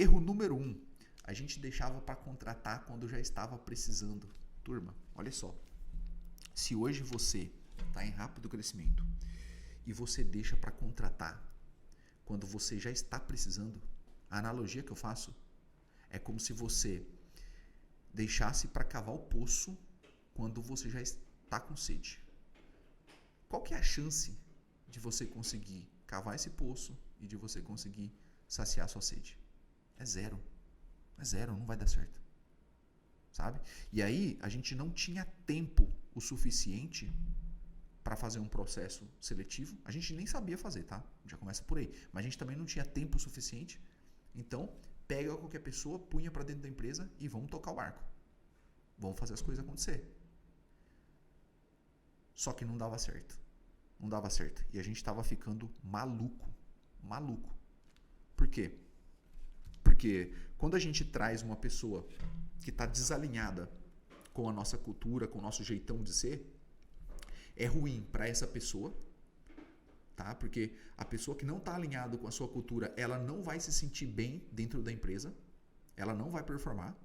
Erro número 1. A gente deixava para contratar quando já estava precisando. Turma, olha só. Se hoje você está em rápido crescimento e você deixa para contratar quando você já está precisando, a analogia que eu faço é como se você deixasse para cavar o poço quando você já está com sede. Qual que é a chance de você conseguir cavar esse poço e de você conseguir saciar a sua sede? É zero. É zero, não vai dar certo. Sabe? E aí a gente não tinha tempo o suficiente para fazer um processo seletivo. A gente nem sabia fazer, tá? Já começa por aí. Mas a gente também não tinha tempo suficiente. Então, pega qualquer pessoa, punha para dentro da empresa e vamos tocar o barco. Vamos fazer as coisas acontecer. Só que não dava certo. Não dava certo. E a gente estava ficando maluco. Maluco. Por quê? Porque quando a gente traz uma pessoa que está desalinhada com a nossa cultura, com o nosso jeitão de ser, é ruim para essa pessoa, tá? Porque a pessoa que não está alinhada com a sua cultura, ela não vai se sentir bem dentro da empresa, ela não vai performar,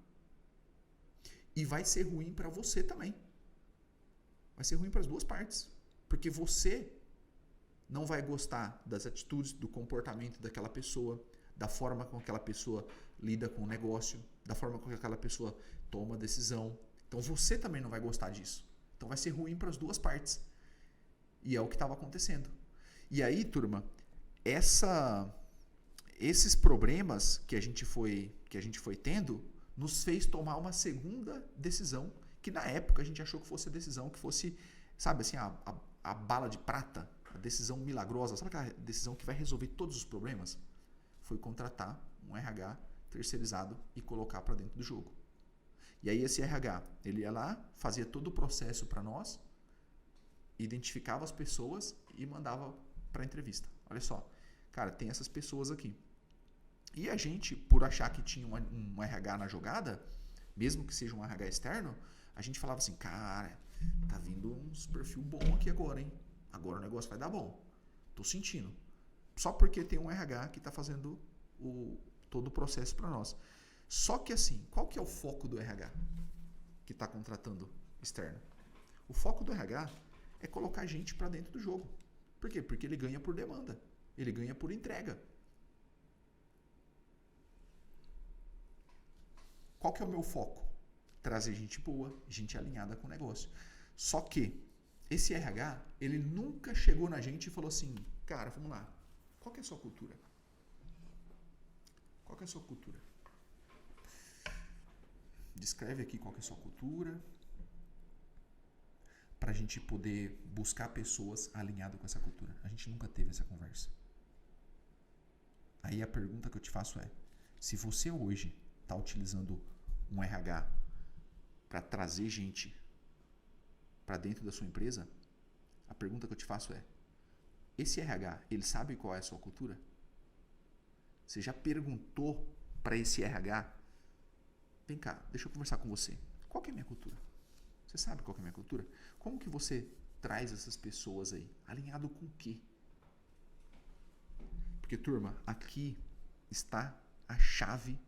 e vai ser ruim para você também. Vai ser ruim para as duas partes, porque você não vai gostar das atitudes, do comportamento daquela pessoa, da forma com que aquela pessoa lida com o negócio, da forma com que aquela pessoa toma decisão. Então você também não vai gostar disso. Então vai ser ruim para as duas partes. E é o que estava acontecendo. E aí, turma, esses problemas que a gente foi tendo nos fez tomar uma segunda decisão, que na época a gente achou que fosse a decisão que fosse, sabe assim, a bala de prata, a decisão milagrosa, sabe aquela decisão que vai resolver todos os problemas? Foi contratar um RH terceirizado e colocar para dentro do jogo. E aí esse RH, ele ia lá, fazia todo o processo para nós, identificava as pessoas e mandava para a entrevista. Olha só, cara, tem essas pessoas aqui. E a gente, por achar que tinha um RH na jogada, mesmo que seja um RH externo, a gente falava assim, cara, tá vindo uns perfil bom aqui agora, hein? Agora o negócio vai dar bom. Tô sentindo. Só porque tem um RH que está fazendo todo o processo para nós. Só que assim, qual que é o foco do RH que está contratando externo? O foco do RH é colocar gente para dentro do jogo. Por quê? Porque ele ganha por demanda. Ele ganha por entrega. Qual que é o meu foco? Trazer gente boa, gente alinhada com o negócio. Só que esse RH, ele nunca chegou na gente e falou assim, cara, vamos lá, qual que é a sua cultura? Qual que é a sua cultura? Descreve aqui qual que é a sua cultura, para a gente poder buscar pessoas alinhadas com essa cultura. A gente nunca teve essa conversa. Aí a pergunta que eu te faço é, se você hoje está utilizando um RH para trazer gente para dentro da sua empresa, a pergunta que eu te faço é, esse RH, ele sabe qual é a sua cultura? Você já perguntou para esse RH, vem cá, deixa eu conversar com você, qual que é a minha cultura? Você sabe qual que é a minha cultura? Como que você traz essas pessoas aí? Alinhado com o quê? Porque, turma, aqui está a chave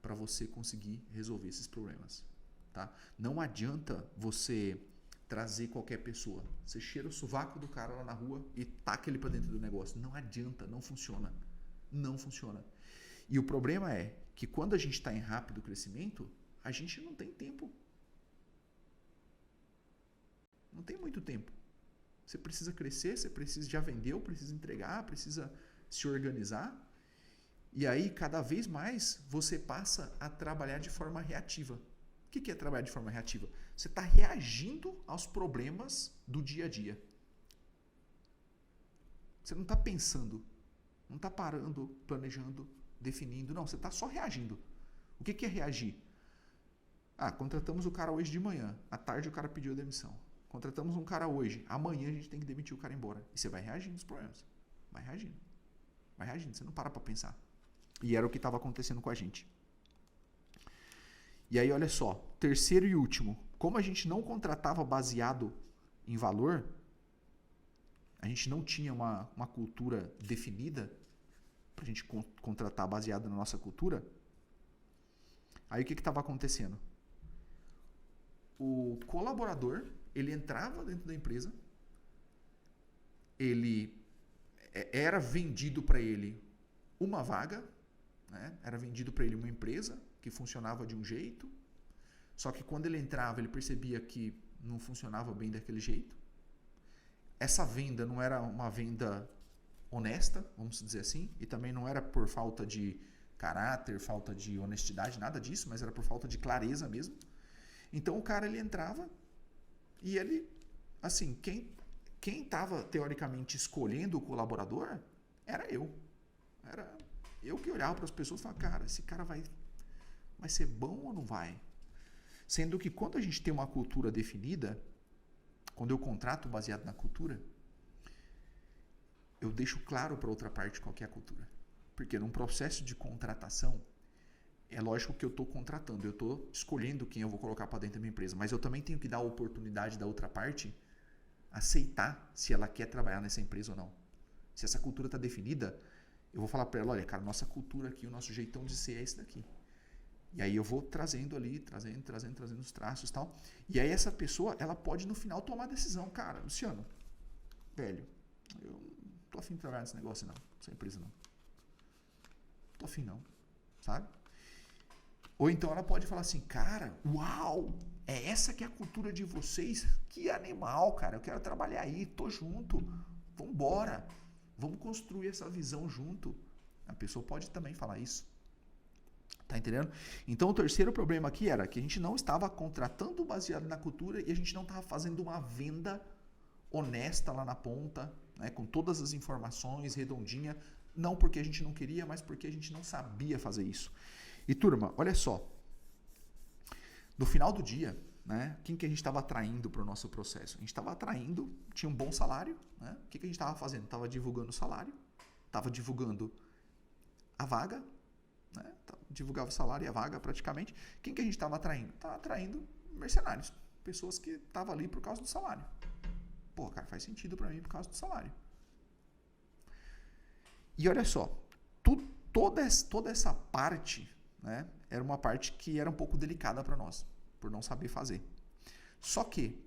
para você conseguir resolver esses problemas. Tá? Não adianta você trazer qualquer pessoa. Você cheira o sovaco do cara lá na rua e taca ele para dentro do negócio. Não adianta, não funciona. Não funciona. E o problema é que quando a gente está em rápido crescimento, a gente não tem tempo. Não tem muito tempo. Você precisa crescer, você precisa, já vendeu, precisa entregar, precisa se organizar. E aí, cada vez mais, você passa a trabalhar de forma reativa. O que é trabalhar de forma reativa? Você está reagindo aos problemas do dia a dia. Você não está pensando, não está parando, planejando, definindo. Não, você está só reagindo. O que é reagir? Contratamos o cara hoje de manhã. À tarde o cara pediu demissão. Contratamos um cara hoje. Amanhã a gente tem que demitir o cara embora. E você vai reagindo aos problemas. Vai reagindo. Vai reagindo. Você não para pensar. E era o que estava acontecendo com a gente. E aí, olha só, terceiro e último, como a gente não contratava baseado em valor, a gente não tinha uma cultura definida pra gente contratar baseado na nossa cultura. Aí o que estava acontecendo? O colaborador, ele entrava dentro da empresa, ele era vendido para ele uma vaga, né? Era vendido para ele uma empresa que funcionava de um jeito, só que quando ele entrava, ele percebia que não funcionava bem daquele jeito. Essa venda não era uma venda honesta, vamos dizer assim, e também não era por falta de caráter, falta de honestidade, nada disso, mas era por falta de clareza mesmo. Então o cara, ele entrava e ele, assim, quem estava teoricamente escolhendo o colaborador era eu. Era eu que olhava para as pessoas e falava, cara, esse cara vai ser bom ou não vai? Sendo que quando a gente tem uma cultura definida, quando eu contrato baseado na cultura, eu deixo claro para outra parte qual que é a cultura. Porque num processo de contratação, é lógico que eu estou contratando, eu estou escolhendo quem eu vou colocar para dentro da minha empresa, mas eu também tenho que dar a oportunidade da outra parte aceitar se ela quer trabalhar nessa empresa ou não. Se essa cultura está definida, eu vou falar para ela, olha, cara, nossa cultura aqui, o nosso jeitão de ser é esse daqui. E aí eu vou trazendo ali, trazendo os traços e tal. E aí essa pessoa, ela pode no final tomar a decisão. Cara, Luciano, velho, eu não tô afim de trabalhar nesse negócio não, nessa empresa não. Não tô afim não, sabe? Ou então ela pode falar assim, cara, uau, é essa que é a cultura de vocês? Que animal, cara, eu quero trabalhar aí, tô junto, vambora, vamos construir essa visão junto. A pessoa pode também falar isso. Tá entendendo? Então o terceiro problema aqui era que a gente não estava contratando baseado na cultura e a gente não estava fazendo uma venda honesta lá na ponta, né, com todas as informações, redondinha, não porque a gente não queria, mas porque a gente não sabia fazer isso. E turma, olha só, no final do dia, né, quem que a gente estava atraindo para o nosso processo? A gente estava atraindo, tinha um bom salário, né? O que a gente estava fazendo? Estava divulgando o salário, estava divulgando a vaga, né? Divulgava o salário e a vaga praticamente. Quem que a gente estava atraindo? Estava atraindo mercenários, pessoas que estavam ali por causa do salário. Pô, cara, faz sentido para mim por causa do salário. E olha só, toda essa parte, né, era uma parte que era um pouco delicada para nós, por não saber fazer. Só que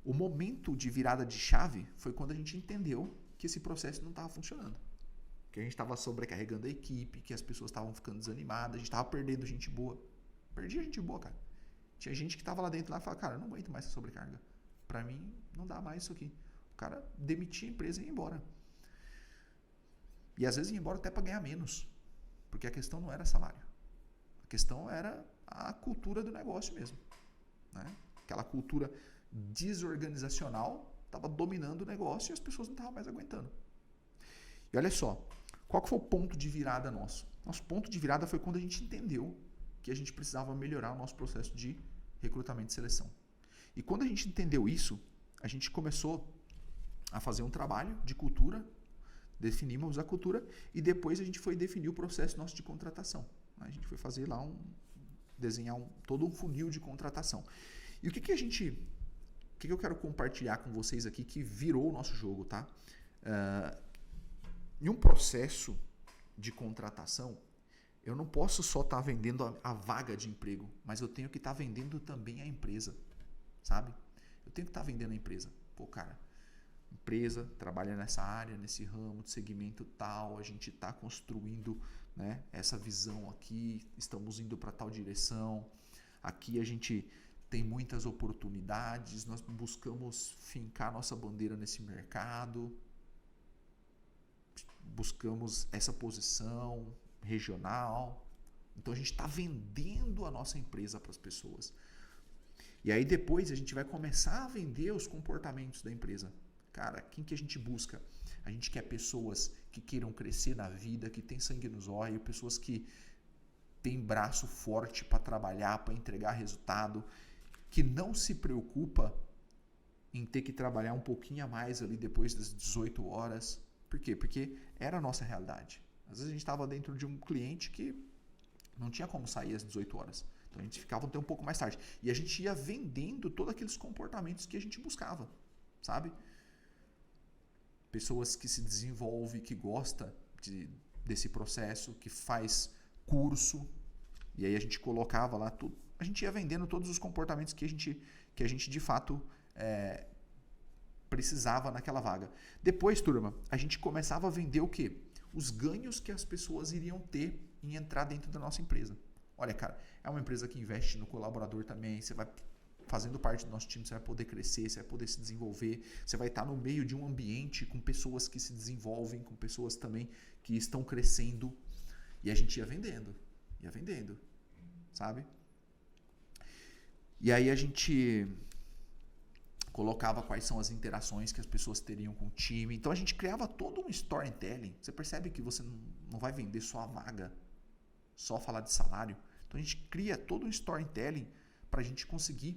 o momento de virada de chave foi quando a gente entendeu que esse processo não estava funcionando. Que a gente estava sobrecarregando a equipe, que as pessoas estavam ficando desanimadas, a gente estava perdendo gente boa. Perdia gente boa, cara. Tinha gente que estava lá dentro lá e falava, cara, eu não aguento mais essa sobrecarga. Pra mim, não dá mais isso aqui. O cara demitia a empresa e ia embora. E às vezes ia embora até para ganhar menos. Porque a questão não era salário. A questão era a cultura do negócio mesmo. Né? Aquela cultura desorganizacional estava dominando o negócio e as pessoas não estavam mais aguentando. E olha só, qual que foi o ponto de virada nosso? Nosso ponto de virada foi quando a gente entendeu que a gente precisava melhorar o nosso processo de recrutamento e seleção. E quando a gente entendeu isso, a gente começou a fazer um trabalho de cultura, definimos a cultura e depois a gente foi definir o processo nosso de contratação. A gente foi fazer lá desenhar todo um funil de contratação. E o que eu quero compartilhar com vocês aqui que virou o nosso jogo, tá? Em um processo de contratação, eu não posso só estar vendendo a vaga de emprego, mas eu tenho que estar vendendo também a empresa, sabe? Eu tenho que estar vendendo a empresa. Pô, cara, empresa trabalha nessa área, nesse ramo de segmento tal, a gente está construindo, né, essa visão aqui, estamos indo para tal direção, aqui a gente tem muitas oportunidades, nós buscamos fincar nossa bandeira nesse mercado, buscamos essa posição regional. Então a gente está vendendo a nossa empresa para as pessoas. E aí depois a gente vai começar a vender os comportamentos da empresa. Cara, quem que a gente busca? A gente quer pessoas que queiram crescer na vida, que têm sangue nos olhos, pessoas que têm braço forte para trabalhar, para entregar resultado, que não se preocupa em ter que trabalhar um pouquinho a mais ali depois das 18 horas. Por quê? Porque era a nossa realidade. Às vezes a gente estava dentro de um cliente que não tinha como sair às 18 horas. Então a gente ficava até um pouco mais tarde. E a gente ia vendendo todos aqueles comportamentos que a gente buscava, sabe? Pessoas que se desenvolvem, que gostam de desse processo, que faz curso, e aí a gente colocava lá tudo. A gente ia vendendo todos os comportamentos que a gente de fato precisava naquela vaga. Depois, turma, a gente começava a vender o quê? Os ganhos que as pessoas iriam ter em entrar dentro da nossa empresa. Olha, cara, é uma empresa que investe no colaborador também, você vai fazendo parte do nosso time, você vai poder crescer, você vai poder se desenvolver, você vai estar no meio de um ambiente com pessoas que se desenvolvem, com pessoas também que estão crescendo, e a gente ia vendendo, sabe? E aí a gente colocava quais são as interações que as pessoas teriam com o time. Então a gente criava todo um storytelling. Você percebe que você não vai vender só a vaga, só falar de salário. Então a gente cria todo um storytelling para a gente conseguir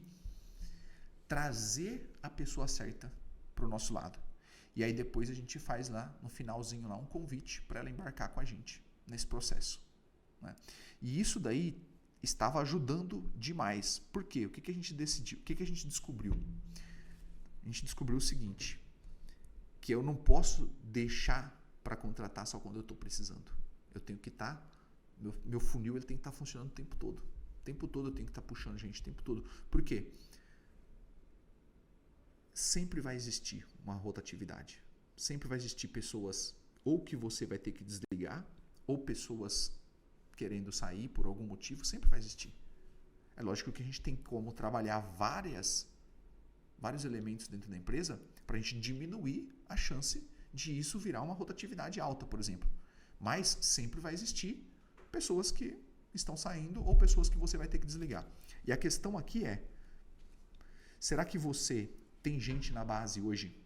trazer a pessoa certa para o nosso lado. E aí depois a gente faz lá, no finalzinho lá, um convite para ela embarcar com a gente nesse processo, né? E isso daí estava ajudando demais. Por quê? O que a gente decidiu? O que a gente descobriu? A gente descobriu o seguinte, que eu não posso deixar para contratar só quando eu estou precisando. Eu tenho que estar, meu funil ele tem que estar funcionando o tempo todo. O tempo todo eu tenho que estar puxando gente, o tempo todo. Por quê? Sempre vai existir uma rotatividade. Sempre vai existir pessoas ou que você vai ter que desligar, ou pessoas querendo sair por algum motivo, sempre vai existir. É lógico que a gente tem como trabalhar vários elementos dentro da empresa para a gente diminuir a chance de isso virar uma rotatividade alta, por exemplo. Mas sempre vai existir pessoas que estão saindo ou pessoas que você vai ter que desligar. E a questão aqui é, será que você tem gente na base hoje?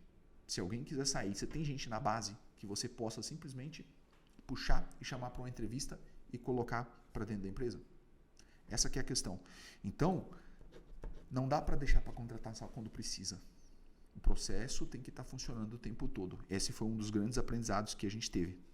Se alguém quiser sair, você tem gente na base que você possa simplesmente puxar e chamar para uma entrevista e colocar para dentro da empresa? Essa que é a questão. Então, não dá para deixar para contratar só quando precisa. O processo tem que estar funcionando o tempo todo. Esse foi um dos grandes aprendizados que a gente teve.